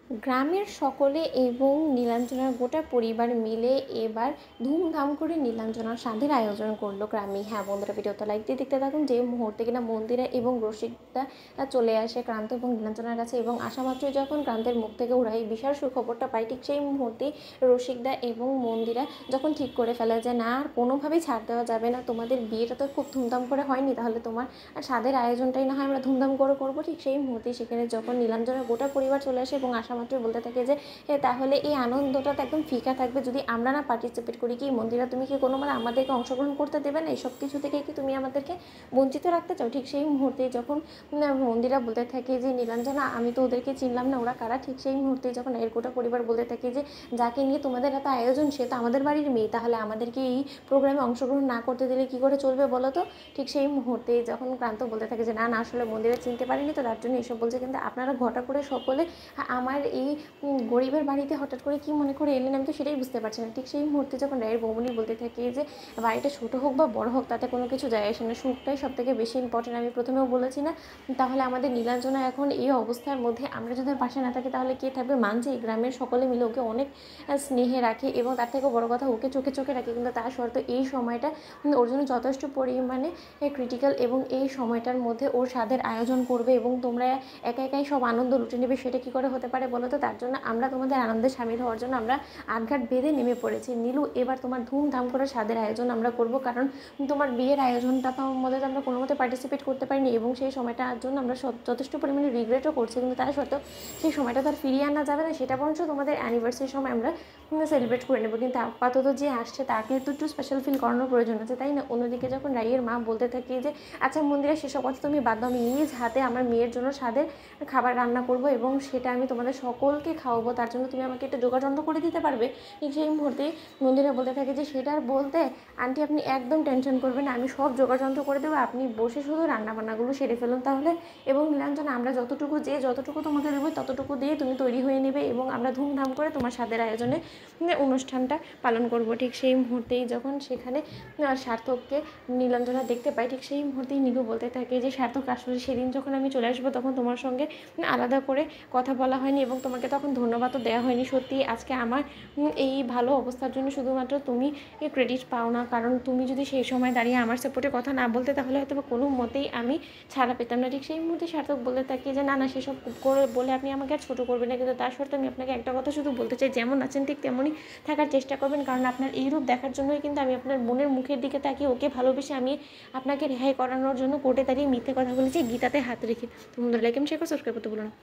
গ্রামের সকলে এবং নীলাঞ্জনার গোটা পরিবার মিলে এবার ধুমধাম করে নীলাঞ্জনার স্বাদের আয়োজন করলো গ্রামে। হ্যাঁ বন্ধুরা, ভিডিওটা লাইক দিয়ে দেখতে থাকুন। যে মুহূর্তে কিনা মন্দিরা এবং রসিকদা চলে আসে ক্রান্ত এবং নীলাঞ্জনার কাছে, এবং আসা মাত্রই যখন ক্রান্তের মুখ থেকে ওরা এই বিশাল সুখবরটা পায়, ঠিক সেই মুহূর্তেই রসিকদা এবং মন্দিরা যখন ঠিক করে ফেলে যে না, আর কোনোভাবেই ছাড় দেওয়া যাবে না, তোমাদের বিয়েটা তো খুব ধুমধাম করে হয়নি, তাহলে তোমার স্বাদের আয়োজনটাই না হয় আমরা ধুমধাম করে করবো। ঠিক সেই মুহূর্তে সেখানে যখন নীলাঞ্জনার গোটা পরিবার চলে আসে এবং আসা মাত্রই বলতে থাকে যে তাহলে এই আনন্দটা তো একদম ফিকা থাকবে যদি আমরা না পার্টিসিপেট করি। কি মন্দিরা, তুমি কি কোনো মানে আমাদেরকে অংশগ্রহণ করতে দেবে না? এই সব কিছু থেকে কি তুমি আমাদেরকে বঞ্চিত রাখতে চাও? ঠিক সেই মুহূর্তে যখন মন্দিরা বলতে থাকে যে নীলাঞ্জনা, আমি তো ওদেরকে চিনলাম না, ওরা কারা? ঠিক সেই মুহূর্তে যখন এর গোটা পরিবার বলতে থাকে যে যাকে নিয়ে তোমাদের এত আয়োজন সে তো আমাদের বাড়ির মেয়ে, তাহলে আমাদেরকে এই প্রোগ্রামে অংশগ্রহণ না করতে দিলে কি করে চলবে বলো তো? ঠিক সেই মুহূর্তে যখন ক্রান্ত বলতে থাকে যে না না, আসলে মন্দিরা চিনতে পারিনি তো তার জন্য এসব বলছে, কিন্তু আপনারা ঘটা করে সকলে আমার এই গরিবের বাড়িতে হঠাৎ করে কি মনে করে এলেন আমি তো সেটাই বুঝতে পারছি না। ঠিক সেই মুহূর্তে যখন রায়ের বৌমনি বলতে থাকে যে বাড়িটা ছোটো হোক বা বড় হোক তাতে কোনো কিছু যায় আসে না, সুখটাই সব থেকে বেশি ইম্পর্টেন্ট। আমি প্রথমেও বলেছি না, তাহলে আমাদের নীলাঞ্জনা এখন এই অবস্থার মধ্যে আমরা যদি পাশে না থাকি তাহলে কে থাকবে? মানছে এই গ্রামের সকলে মিলে ওকে অনেক স্নেহে রাখে এবং তার থেকেও বড় কথা ওকে চোখে চোখে রাখে, কিন্তু তার শর্ত এই সময়টা ওর জন্য যথেষ্ট পরিমাণে ক্রিটিক্যাল, এবং এই সময়টার মধ্যে ওর স্বাদের আয়োজন করবে এবং তোমরা একা একাই সব আনন্দ লুটে নেবে, সেটা কী করে হতে পারে বলো তো? তার জন্য আমরা তোমাদের আনন্দে সামিল হওয়ার জন্য আমরা আটঘাট বেঁধে নেমে পড়েছি। নীলু, এবার তোমার ধুমধাম করে স্বাদের আয়োজন আমরা করব, কারণ তোমার বিয়ের আয়োজনটা তো মধ্যে আমরা কোনো মতে পার্টিসিপেট করতে পারিনি এবং সেই সময়টার জন্য আমরা যথেষ্ট পরিমাণে রিগ্রেটও করছি, কিন্তু তার সত্ত্বেও সেই সময়টা তো আর ফিরিয়ে আনা যাবে না, সেটা বরঞ্চ তোমাদের অ্যানিভার্সারির সময় আমরা সেলিব্রেট করে নেবো। কিন্তু আপাতত যে আসছে তাকে তো একটু স্পেশাল ফিল করানোর প্রয়োজন আছে, তাই না? অন্যদিকে যখন রাইয়ের মা বলতে থাকে যে আচ্ছা মন্দিরা, সেসব কথা তুমি বাদ দাও, আমি নিজ হাতে আমার মেয়ের জন্য স্বাদের খাবার রান্না করবো এবং সেটা আমি তোমাদের সকলকে খাওয়াবো, তার জন্য তুমি আমাকে একটা যোগাযন্ত্র করে দিতে পারবে? ঠিক সেই মুহূর্তেই মন্দিরা বলতে থাকে যে সেটা আর বলতে আন্টি, আপনি একদম টেনশন করবেন না, আমি সব যোগাযন্ত্র করে দেবো, আপনি বসে শুধু রান্নাবান্নাগুলো সেরে ফেলুন তাহলে। এবং নীলাঞ্জনা, আমরা যতটুকু তোমাকে দেবো ততটুকু দিয়ে তুমি তৈরি হয়ে নেবে এবং আমরা ধুমধাম করে তোমার স্বাদের আয়োজনে অনুষ্ঠানটা পালন করব। ঠিক সেই মুহূর্তেই যখন সেখানে সার্থককে নীলাঞ্জনা দেখতে পাই, ঠিক সেই মুহূর্তেই নীলু বলতে থাকে যে সার্থক, আসলে সেদিন যখন আমি চলে আসবো তখন তোমার সঙ্গে আলাদা করে কথা বলা হয়নি এবং তোমাকে তখন ধন্যবাদও দেওয়া হয়নি। সত্যি আজকে আমার এই ভালো অবস্থার জন্য শুধুমাত্র তুমি ক্রেডিট পাও না, কারণ তুমি যদি সেই সময় দাঁড়িয়ে আমার সাপোর্টে কথা না বলতে তাহলে হয়তো কোনো মতেই আমি ছাড়া পেতাম না। ঠিক সেই মুহূর্তে সার্থক বলতে থাকি যে না না, সেসব করে বলে আপনি আমাকে আর ছোটো করবেন না, কিন্তু তার সত্ত্বেও আমি আপনাকে একটা কথা শুধু বলতে চাই, যেমন আছেন ঠিক তেমনই থাকার চেষ্টা করবেন, কারণ আপনার এই রূপ দেখার জন্যই কিন্তু আমি আপনার বোনের মুখের দিকে তাকিয়ে ওকে ভালোবেসে আমি আপনাকে রেহাই করানোর জন্য কোর্টে দাঁড়িয়ে মিথ্যে কথা বলেছি গীতাতে হাত রেখে। তো বন্ধুরা, লাইক এবং শেয়ার করে সাবস্ক্রাইব করতে ভুলো না।